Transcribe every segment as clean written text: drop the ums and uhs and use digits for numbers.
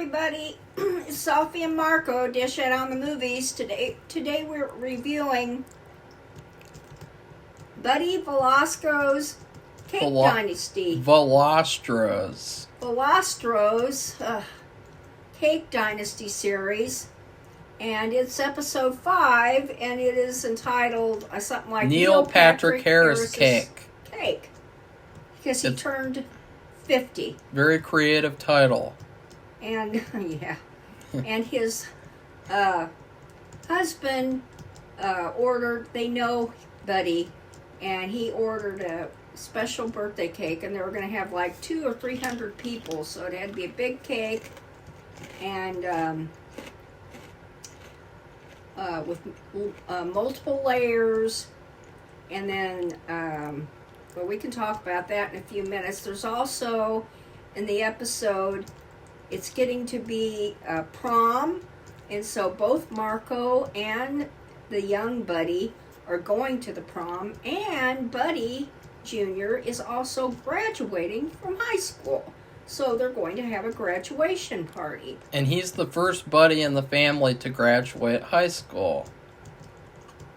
everybody. It's Safi and Marco, Dish It on the Movies. Today we're reviewing Buddy Velastro's Cake Dynasty. Valastros. Cake Dynasty series. And it's episode 5, and it is entitled something like Neil Patrick Harris Cake. Because he turned 50. Very creative title. And, yeah. And his husband ordered, they know Buddy, and he ordered a special birthday cake, and they were going to have like 200 or 300 people, so it had to be a big cake, and with multiple layers, and then, well, we can talk about that in a few minutes. There's also, in the episode, it's getting to be prom, and so both Marco and the young Buddy are going to the prom, and Buddy Jr. is also graduating from high school. So they're going to have a graduation party. And he's the first Buddy in the family to graduate high school.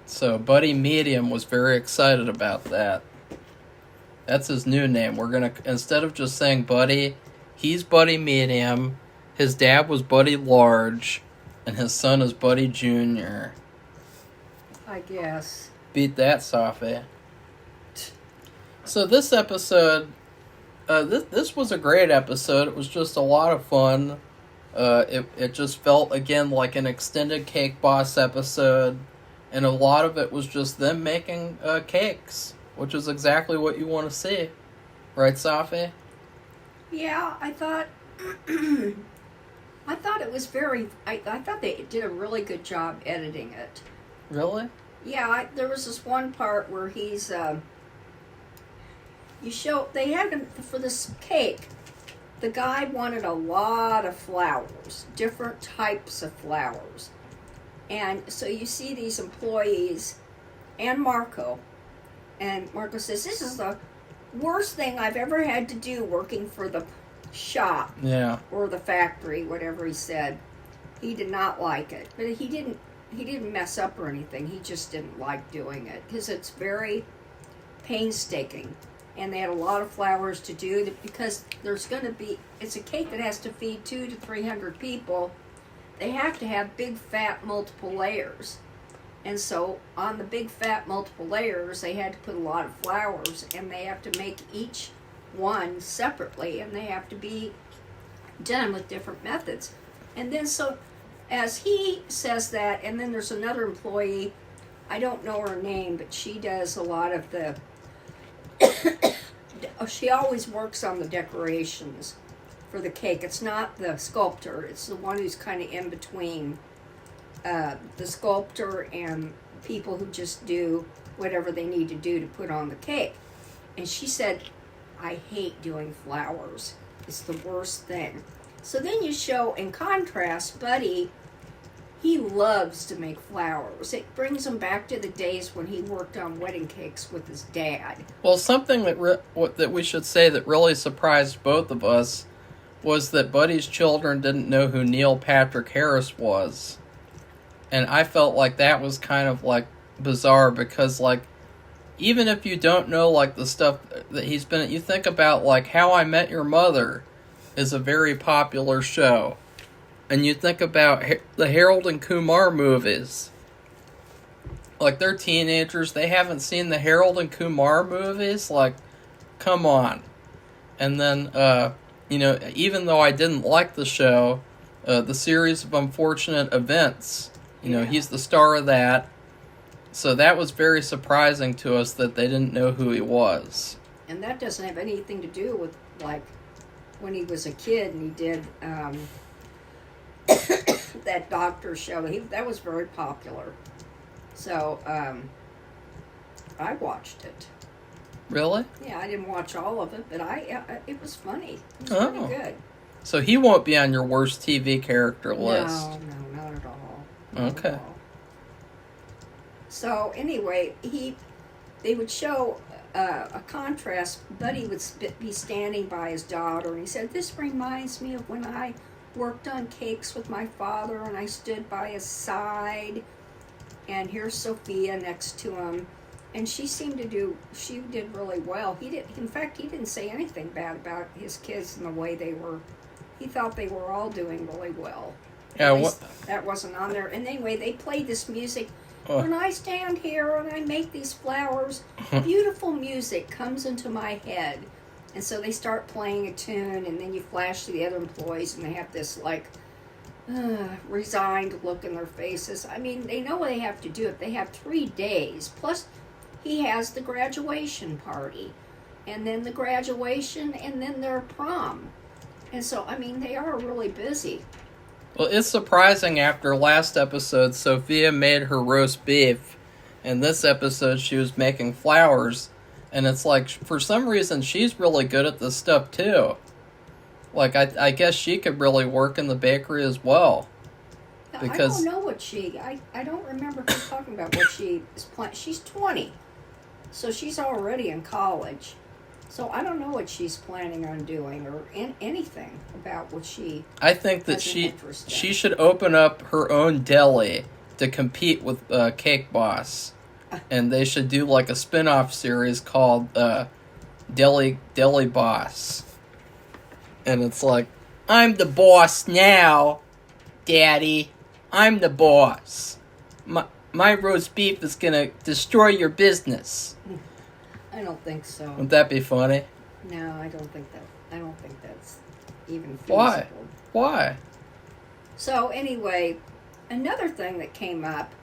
So Buddy Medium was very excited about that. That's his new name. We're going to, instead of just saying Buddy, he's Buddy Medium, his dad was Buddy Large, and his son is Buddy Jr. I guess. Beat that, Safi. So this episode... This was a great episode. It was just a lot of fun. It just felt, again, like an extended Cake Boss episode. And a lot of it was just them making cakes, which is exactly what you want to see. Right, Safi? Yeah, I thought... I thought it was very... I thought they did a really good job editing it. Really? Yeah, there was this one part where he's... they had him for this cake. The guy wanted a lot of flowers, different types of flowers. And so you see these employees and Marco. And Marco says, this is the worst thing I've ever had to do working for the shop. Yeah. Or the factory, whatever he said. He did not like it. But he didn't mess up or anything. He just didn't like doing it. Because it's very painstaking. And they had a lot of flowers to do because there's going to be, it's a cake that has to feed 200 to 300 people. They have to have big, fat, multiple layers. And so on the big, fat, multiple layers, they had to put a lot of flowers, and they have to make each one separately, and they have to be done with different methods. And then so as he says that, and then there's another employee, I don't know her name, but she does a lot of the she always works on the decorations for the cake. It's not the sculptor. It's the one who's kind of in between the sculptor and people who just do whatever they need to do to put on the cake. And she said, I hate doing flowers. It's the worst thing. So then you show, in contrast, Buddy, he loves to make flowers. It brings him back to the days when he worked on wedding cakes with his dad. Well, something that we should say that really surprised both of us was that Buddy's children didn't know who Neil Patrick Harris was. And I felt like that was kind of, like, bizarre because, like, even if you don't know, like, the stuff that he's been... You think about, like, How I Met Your Mother is a very popular show. And you think about the Harold and Kumar movies. Like, they're teenagers. They haven't seen the Harold and Kumar movies. Like, come on. And then, even though I didn't like the show, the series of unfortunate events, he's the star of that. So that was very surprising to us that they didn't know who he was. And that doesn't have anything to do with, like, when he was a kid and he did... that doctor show, that was very popular. So, I watched it. Really? Yeah, I didn't watch all of it, but it was funny. It was pretty good. So he won't be on your worst TV character list? No, not at all. Okay. At all. So, anyway, they would show a contrast. Buddy would be standing by his daughter, and he said, this reminds me of when I worked on cakes with my father, and I stood by his side. And here's Sophia next to him, and she did really well. In fact, he didn't say anything bad about his kids and the way they were. He thought they were all doing really well. Yeah, that wasn't on there. And anyway, they played this music. When I stand here and I make these flowers, beautiful music comes into my head. And so they start playing a tune, and then you flash to the other employees, and they have this, like, resigned look in their faces. I mean, they know they have to do it. They have 3 days. Plus, he has the graduation party, and then the graduation, and then their prom. And so, I mean, they are really busy. Well, it's surprising after last episode, Sophia made her roast beef, and this episode she was making flowers, and it's like, for some reason, she's really good at this stuff, too. Like, I guess she could really work in the bakery as well. Because I don't know what I don't remember her talking about what she is planning. She's 20, so she's already in college. So I don't know what she's planning on doing or anything about what she. I think that she should open up her own deli to compete with Cake Boss, and they should do like a spin-off series called Deli Boss, and it's like, I'm the boss now, Daddy. I'm the boss. My roast beef is gonna destroy your business. I don't think so. Wouldn't that be funny? No, I don't think that's even feasible. Why? So anyway, another thing that came up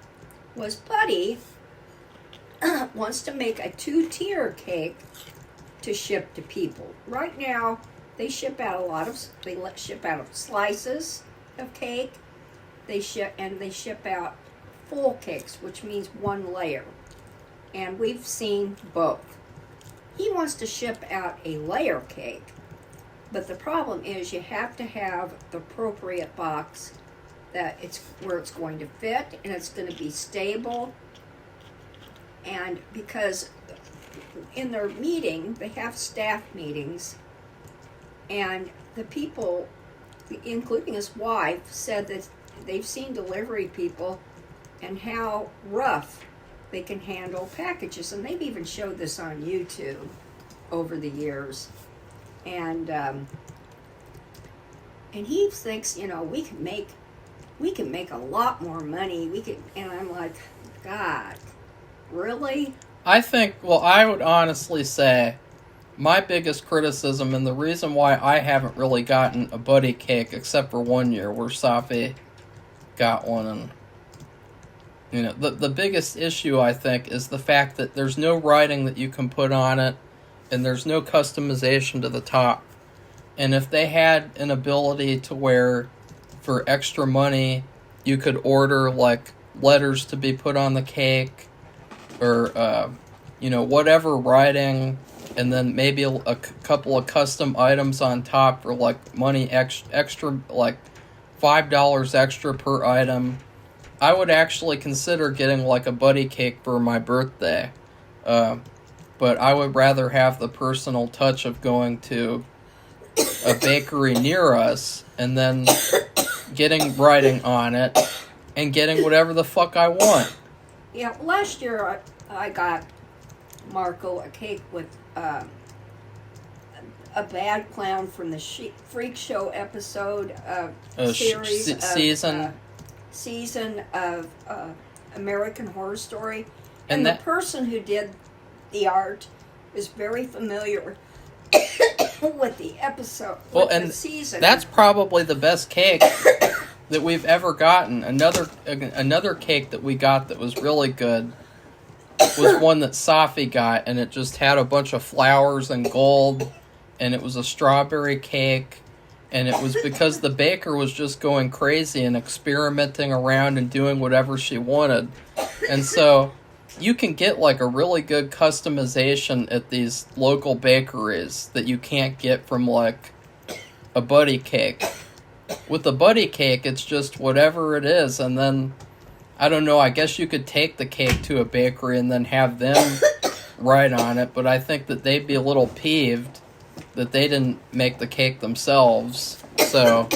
was Buddy wants to make a 2-tier cake to ship to people. Right now, they ship out slices of cake. They ship out full cakes, which means 1 layer. And we've seen both. He wants to ship out a layer cake, but the problem is you have to have the appropriate box that where it's going to fit and it's going to be stable. And because in their meeting, they have staff meetings, and the people, including his wife, said that they've seen delivery people and how rough they can handle packages, and they've even showed this on YouTube over the years. And he thinks, we can make a lot more money. And I'm like, God, really? I would honestly say my biggest criticism, and the reason why I haven't really gotten a Buddy cake except for 1 year where Safi got one, and the biggest issue, I think, is the fact that there's no writing that you can put on it, and there's no customization to the top. And if they had an ability to where, for extra money, you could order, like, letters to be put on the cake, or, whatever writing, and then maybe a couple of custom items on top for, like, money extra, like, $5 extra per item, I would actually consider getting like a Buddy cake for my birthday. But I would rather have the personal touch of going to a bakery near us and then getting writing on it and getting whatever the fuck I want. Yeah, last year I got Marco a cake with a bad clown from the Freak Show episode season of American Horror Story, and the person who did the art is very familiar with the episode, the season. That's probably the best cake that we've ever gotten. Another cake that we got that was really good was one that Safi got, and it just had a bunch of flowers and gold, and it was a strawberry cake. And it was because the baker was just going crazy and experimenting around and doing whatever she wanted. And so you can get like a really good customization at these local bakeries that you can't get from like a Buddy cake. With the Buddy cake, it's just whatever it is. And then, I don't know, I guess you could take the cake to a bakery and then have them write on it. But I think that they'd be a little peeved that they didn't make the cake themselves. So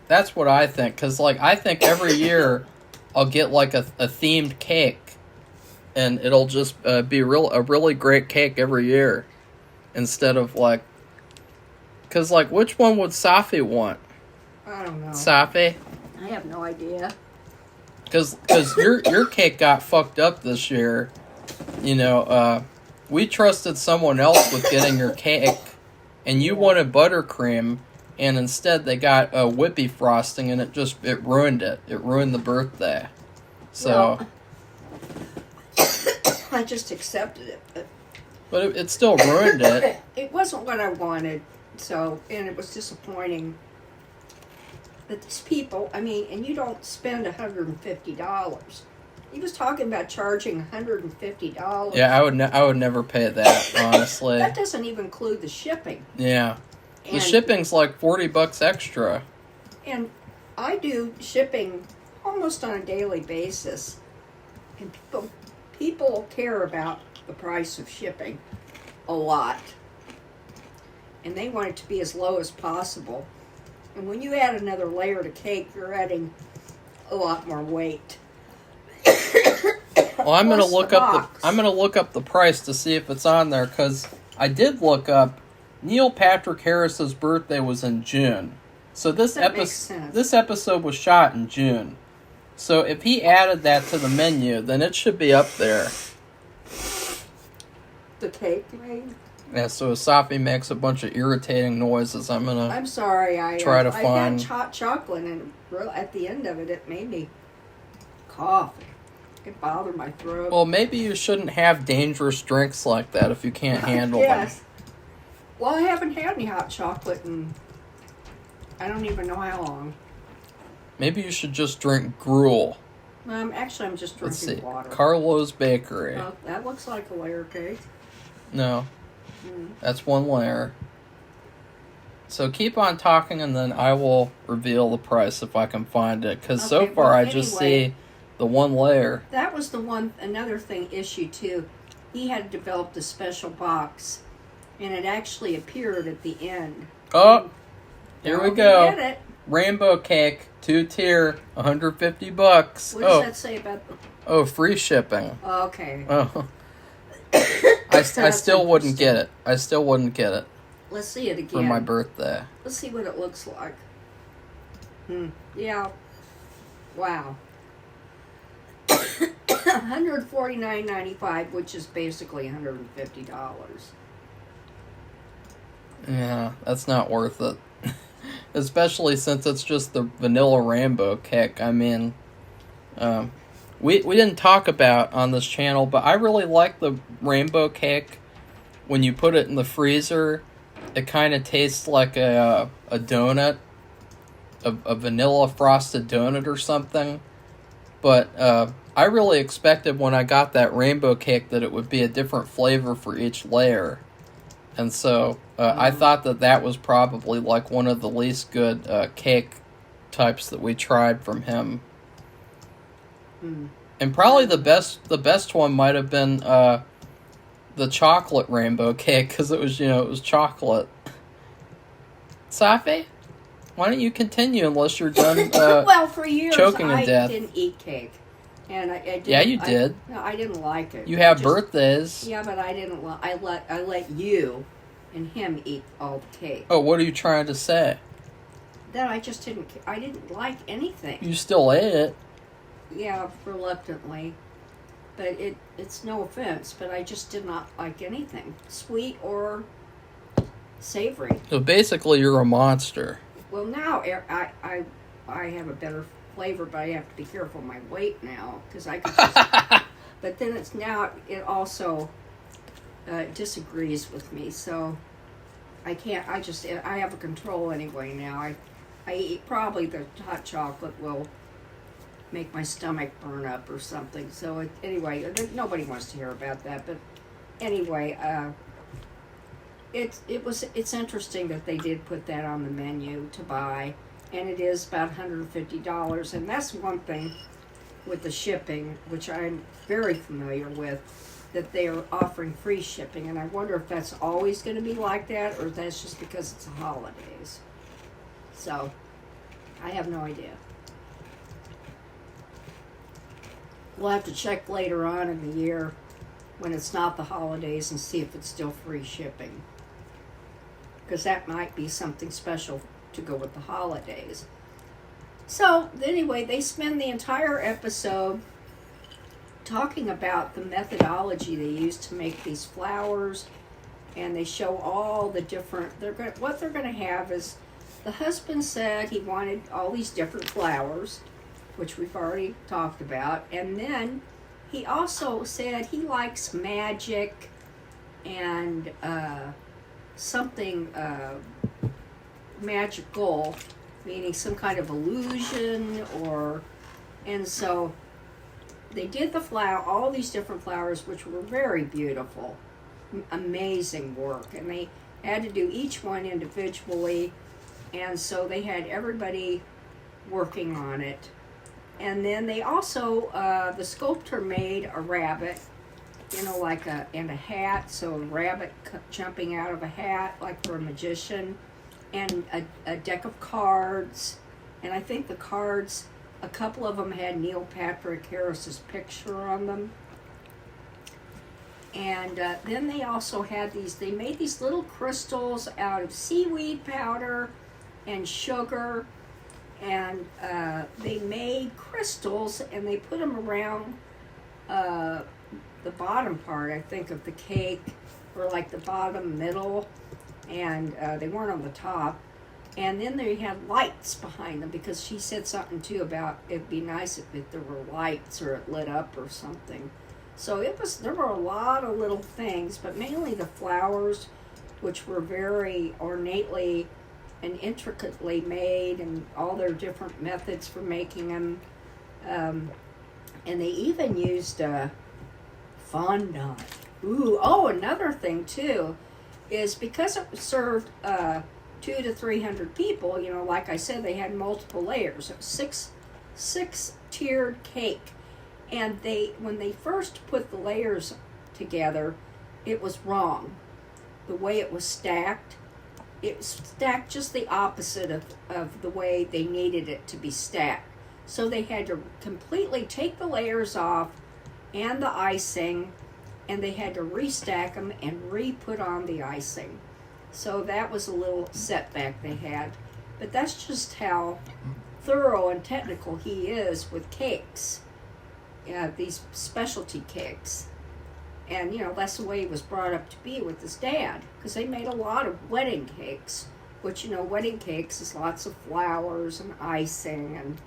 That's what I think. Because, like, I think every year I'll get, like, a themed cake. And it'll just be a really great cake every year. Instead of, like... Because, like, which one would Safi want? I don't know. Safi? I have no idea. Because your cake got fucked up this year. You know, we trusted someone else with getting your cake. And you wanted buttercream. And instead they got a whippy frosting, and it ruined it. It ruined the birthday. So, well, I just accepted it. But it still ruined it. It wasn't what I wanted, so, and it was disappointing. But these people, I mean, and you don't spend $150. He was talking about charging $150. Yeah, I would never pay that, honestly. That doesn't even include the shipping. Yeah. The And- shipping's like $40 extra. And I do shipping almost on a daily basis. And people care about the price of shipping a lot. And they want it to be as low as possible. And when you add another layer to cake, you're adding a lot more weight. Well, I'm gonna Plus look the up box. I'm gonna look up the price to see if it's on there, because I did look up Neil Patrick Harris's birthday was in June. So That makes sense. this episode was shot in June. So if he added that to the menu, then it should be up there. The cake you made? Yeah, so Safi makes a bunch of irritating noises. I'm sorry. I Try to I find- had hot chocolate, and at the end of it, it made me cough. It bothered my throat. Well, maybe you shouldn't have dangerous drinks like that if you can't handle Yes. Well, I haven't had any hot chocolate in I don't even know how long. Maybe you should just drink gruel. Actually, I'm just Let's see. drinking water. Carlo's Bakery. Oh, that looks like a layer cake. No. Mm. That's one layer. So keep on talking, and then I will reveal the price if I can find it. Because so Okay, far well, I just anyway. see the one layer. That was another issue too. He had developed a special box, and it actually appeared at the end. Oh, here Now we we go. get it. Rainbow cake, 2-tier, $150. What does Oh, that say about the... oh, free shipping. Okay. Oh, I That's still wouldn't interesting. get it. I still wouldn't get it Let's see it again. for my birthday. Let's see what it looks like. Yeah. Wow. $149.95, which is basically $150. Yeah, that's not worth it. Especially since it's just the vanilla rainbow cake. I mean, we didn't talk about on this channel, but I really like the rainbow cake. When you put it in the freezer, it kind of tastes like a donut, a vanilla frosted donut or something. But I really expected when I got that rainbow cake that it would be a different flavor for each layer. And so I thought that was probably like one of the least good cake types that we tried from him. And probably the best one might have been the chocolate rainbow cake, because it was chocolate. Safi, why don't you continue unless you're done well, for years choking to I death? didn't eat cake, and I didn't, Yeah, you did. No, I didn't like it. You I have just- birthdays. Yeah, but I didn't. I let you and him eat all the cake. Oh, what are you trying to say? Then I just didn't. I didn't like anything. You still ate it. Yeah, reluctantly. But it's no offense, but I just did not like anything, sweet or savory. So basically, you're a monster. Well, now I have a better flavor, but I have to be careful of my weight now, because I could just... But then it also disagrees with me, so I can't, I have a control anyway now. I eat, probably the hot chocolate will make my stomach burn up or something. So anyway, nobody wants to hear about that. But anyway, it's interesting that they did put that on the menu to buy, and it is about $150. And that's one thing with the shipping, which I'm very familiar with, that they are offering free shipping. And I wonder if that's always going to be like that, or if that's just because it's the holidays. So I have no idea. We'll have to check later on in the year when it's not the holidays and see if it's still free shipping. Because that might be something special to go with the holidays. So, anyway, they spend the entire episode talking about the methodology they use to make these flowers, and they show all the different, what they're going to have is, the husband said he wanted all these different flowers, which we've already talked about, and then he also said he likes magic and something magical, meaning some kind of illusion, and so they did all these different flowers, which were very beautiful, amazing work, and they had to do each one individually, and so they had everybody working on it. And then they also, the sculptor made a rabbit, and a hat, so a rabbit jumping out of a hat, like for a magician, and a deck of cards, and I think the cards, a couple of them had Neil Patrick Harris's picture on them. And then they also had they made these little crystals out of seaweed powder and sugar, and they made crystals, and they put them around the bottom part, I think, of the cake, or like the bottom middle, and they weren't on the top. And then they had lights behind them, because she said something too about it'd be nice if there were lights or it lit up or something. So there were a lot of little things, but mainly the flowers, which were very ornately and intricately made, and all their different methods for making them. And they even used fondant. Another thing too is, because it served 200 to 300 people, like I said, they had multiple layers. It was six tiered cake. And when they first put the layers together, it was wrong. The way it was stacked, just the opposite of the way they needed it to be stacked. So they had to completely take the layers off and the icing, and they had to restack them and re-put on the icing. So that was a little setback they had. But that's just how thorough and technical he is with cakes. These specialty cakes. And, that's the way he was brought up to be with his dad, because they made a lot of wedding cakes, which, wedding cakes is lots of flowers and icing. And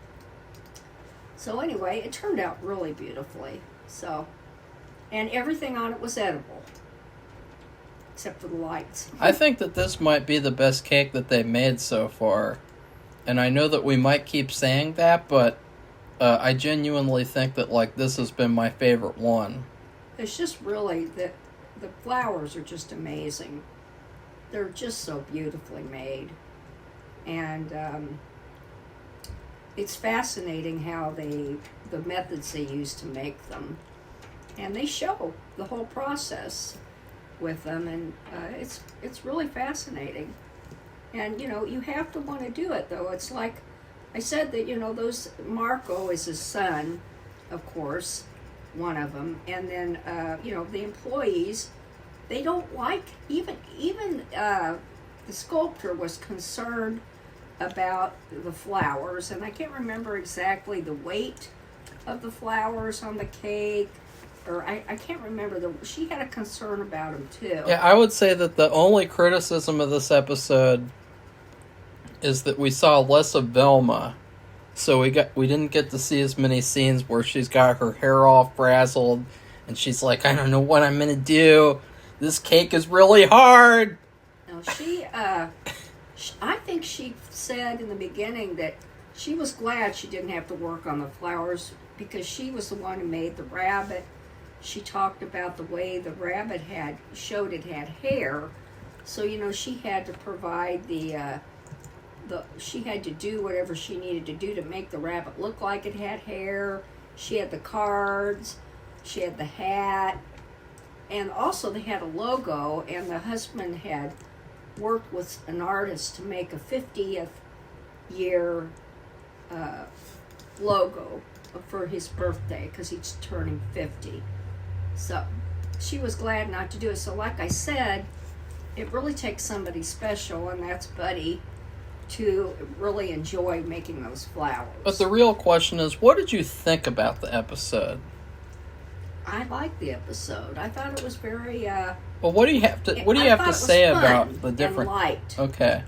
so anyway, it turned out really beautifully. So, and everything on it was edible, except for the lights. I think that this might be the best cake that they've made so far. And I know that we might keep saying that, but I genuinely think that, this has been my favorite one. It's just really, the flowers are just amazing. They're just so beautifully made. And it's fascinating how the methods they use to make them. And they show the whole process with them, and it's really fascinating. And, you have to want to do it, though. It's like I said that, those, Marco is his son, of course, one of them. And then, the employees, they don't like, even the sculptor was concerned about the flowers. And I can't remember exactly the weight of the flowers on the cake. Or I can't remember. She had a concern about them, too. Yeah, I would say that the only criticism of this episode is that we saw less of Velma, so we didn't get to see as many scenes where she's got her hair all frazzled, and she's like, I don't know what I'm gonna do. This cake is really hard. No, I think she said in the beginning that she was glad she didn't have to work on the flowers, because she was the one who made the rabbit. She talked about the way the rabbit had hair, so she had to provide she had to do whatever she needed to do to make the rabbit look like it had hair. She had the cards, she had the hat, and also they had a logo, and the husband had worked with an artist to make a 50th year logo for his birthday because he's turning 50. So she was glad not to do it. So like I said, it really takes somebody special, and that's Buddy, to really enjoy making those flowers. But the real question is, what did you think about the episode? I liked the episode. I thought it was very. Well, what do you have to say about the different? And light. Okay.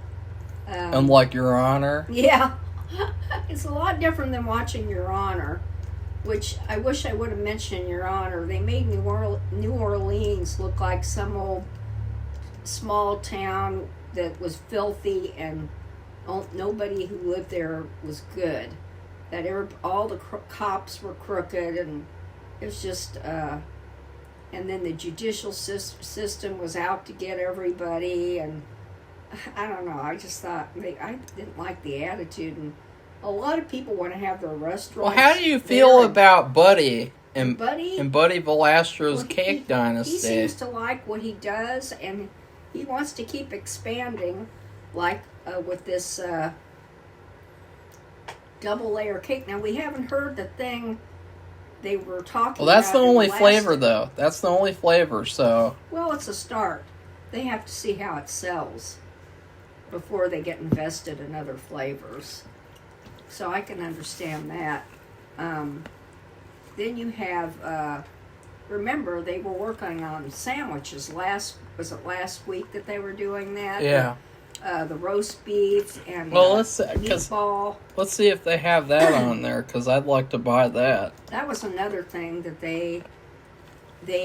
Unlike Your Honor. Yeah, it's a lot different than watching Your Honor, which I wish I would have mentioned. Your Honor, they made New Orleans look like some old small town that was filthy, and nobody who lived there was good. That all the cops were crooked, and it was just. And then the judicial system was out to get everybody, and I don't know. I just thought I didn't like the attitude, and a lot of people want to have their restaurants. Well, how do you feel about Buddy and Buddy Valastro's Cake Dynasty? He seems to like what he does, and he wants to keep expanding, like with this double layer cake. Now we haven't heard the thing they were talking. Well, that's about the only flavor, though. That's the only flavor. So. Well, it's a start. They have to see how it sells before they get invested in other flavors. So I can understand that. Then you have, remember, they were working on sandwiches was it last week that they were doing that? Yeah. The roast beef and meatball. Let's see if they have that on there, because I'd like to buy that. That was another thing that they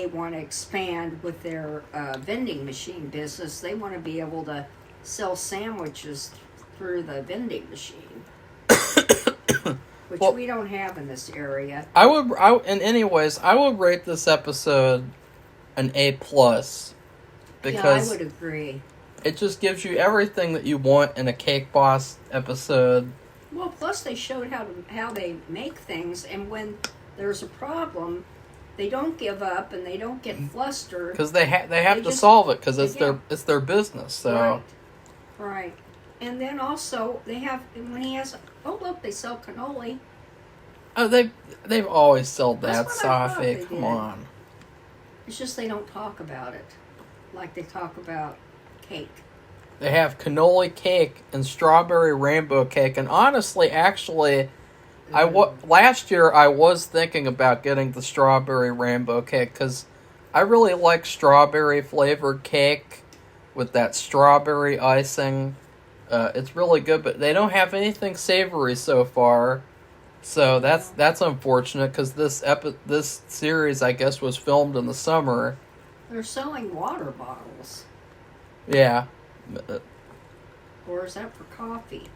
want to expand with their vending machine business. They want to be able to sell sandwiches through the vending machine, which we don't have in this area. I would rate this episode an A+, because I would agree. It just gives you everything that you want in a Cake Boss episode. Well, plus they showed how they make things, and when there's a problem, they don't give up and they don't get flustered because they have to solve it, because it's their business. So right. And then also they have they sell cannoli. Oh, they've always sold that, Safi. Come on. It's just they don't talk about it like they talk about cake. They have cannoli cake and strawberry rainbow cake, and honestly, actually, last year I was thinking about getting the strawberry rainbow cake because I really like strawberry flavored cake with that strawberry icing. It's really good, but they don't have anything savory so far, so that's unfortunate because this series, I guess, was filmed in the summer. They're selling water bottles. Yeah. Or is that for coffee?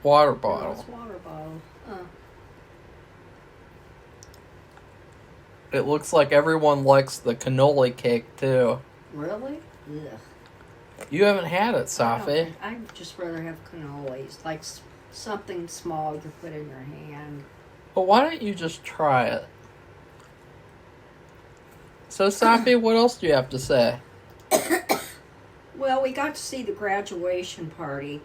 Water bottle. No, it's water bottle. It looks like everyone likes the cannoli cake, too. Really? Ugh. You haven't had it, Safi. I'd just rather have cannolis, like something small you can put in your hand. Well, why don't you just try it? So, Safi, what else do you have to say? Well, we got to see the graduation party.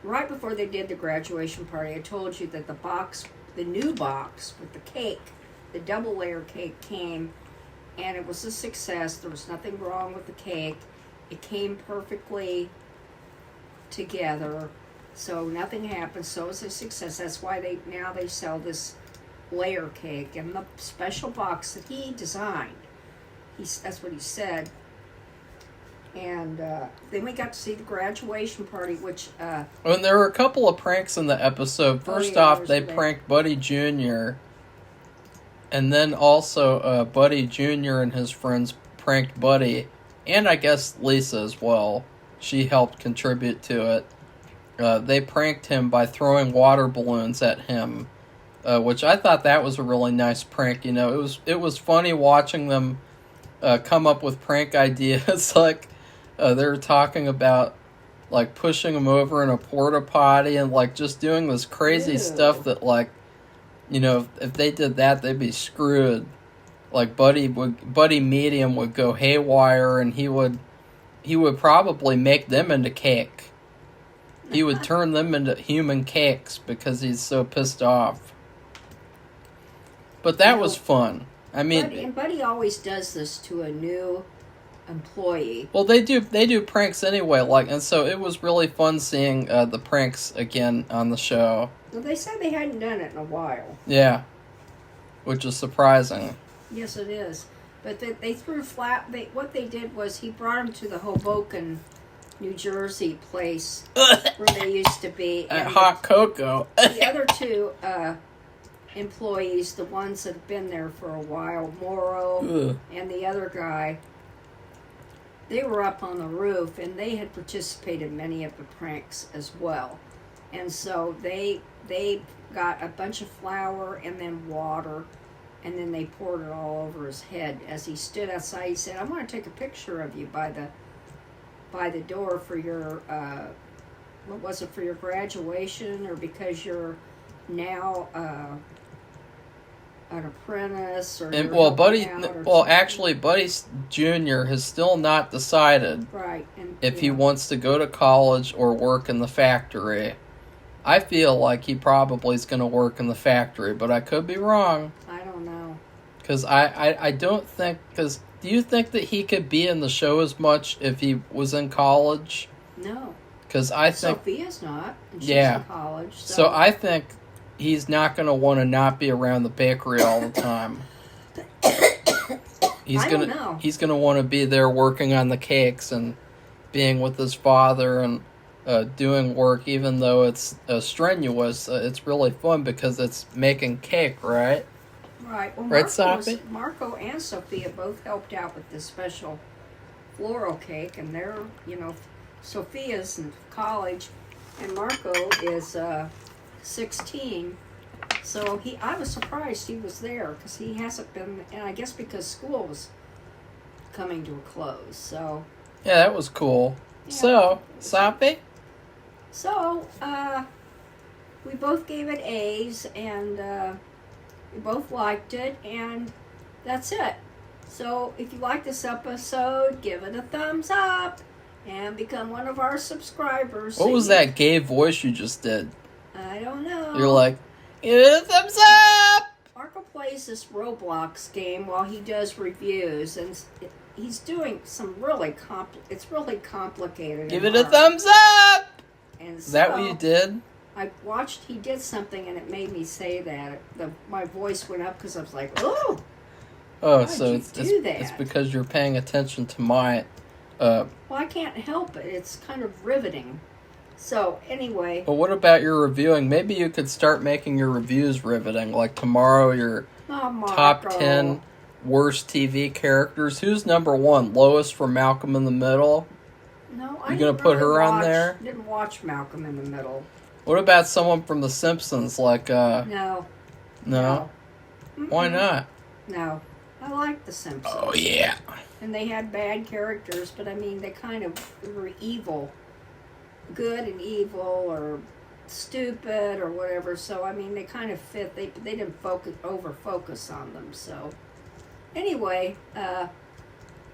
Right before they did the graduation party, I told you that the new box with the cake, the double layer cake came, and it was a success. There was nothing wrong with the cake. It came perfectly together, so nothing happened. So it was a success. That's why they sell this layer cake in the special box that he designed. That's what he said. And then we got to see the graduation party, which... Well, there were a couple of pranks in the episode. First off, they pranked Buddy Jr., and then also Buddy Jr. and his friends pranked Buddy, and I guess Lisa as well. She helped contribute to it. They pranked him by throwing water balloons at him, which I thought that was a really nice prank. You know, it was funny watching them come up with prank ideas. Like they were talking about like pushing him over in a porta potty and like just doing this crazy stuff that, like, you know, if they did that, they'd be screwed. Like Buddy Medium would go haywire, and he would probably make them into cake. he would turn them into human cakes because he's so pissed off. But that was fun. I mean, Buddy always does this to a new employee. Well, they do pranks anyway, and so it was really fun seeing the pranks again on the show. Well, they said they hadn't done it in a while. Yeah, which is surprising. Yes, it is. But they threw flat. What they did was he brought them to the Hoboken, New Jersey place where they used to be. And hot cocoa. The other two employees, the ones that have been there for a while, Morrow and the other guy, they were up on the roof and they had participated in many of the pranks as well. And so they got a bunch of flour and then water, and then they poured it all over his head. As he stood outside, he said, "I want to take a picture of you by the door for your what was it, for your graduation, or because you're now an apprentice, or actually Buddy Jr. has still not decided if he wants to go to college or work in the factory. I feel like he probably is going to work in the factory, but I could be wrong. I don't know. Because I don't think... Because do you think that he could be in the show as much if he was in college? No. Because I think... Sophia's not, and she's in college. So I think he's not going to want to not be around the bakery all the time. He's going to want to be there working on the cakes and being with his father and doing work, even though it's strenuous. It's really fun because it's making cake, right? Right. Well, right, Marco and Sophia both helped out with this special floral cake, and they're, Sophia's in college, and Marco is 16. So I was surprised he was there because he hasn't been, and I guess because school was coming to a close. So yeah, that was cool. Yeah. So, Safi? So, we both gave it A's, and we both liked it, and that's it. So, if you like this episode, give it a thumbs up, and become one of our subscribers. What was that gay voice you just did? I don't know. You're like, give it a thumbs up! Marco plays this Roblox game while he does reviews, and he's doing some it's really complicated. Give it a thumbs up! And is that what you did? I watched, he did something and it made me say that. My voice went up because I was like, oh! Oh, so it's because you're paying attention to my... Well, I can't help it. It's kind of riveting. So, anyway... But what about your reviewing? Maybe you could start making your reviews riveting. Like tomorrow, your top 10 worst TV characters. Who's number 1? Lois from Malcolm in the Middle? No, you gonna put her on there? I didn't watch Malcolm in the Middle. What about someone from The Simpsons? Like, No? Why not? No. I like The Simpsons. Oh, yeah. And they had bad characters, but I mean, they kind of were evil. Good and evil, or stupid, or whatever. So, I mean, they kind of fit. They didn't over-focus on them, so... Anyway,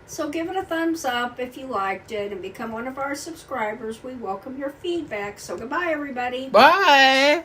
so give it a thumbs up if you liked it and become one of our subscribers. We welcome your feedback. So goodbye, everybody. Bye.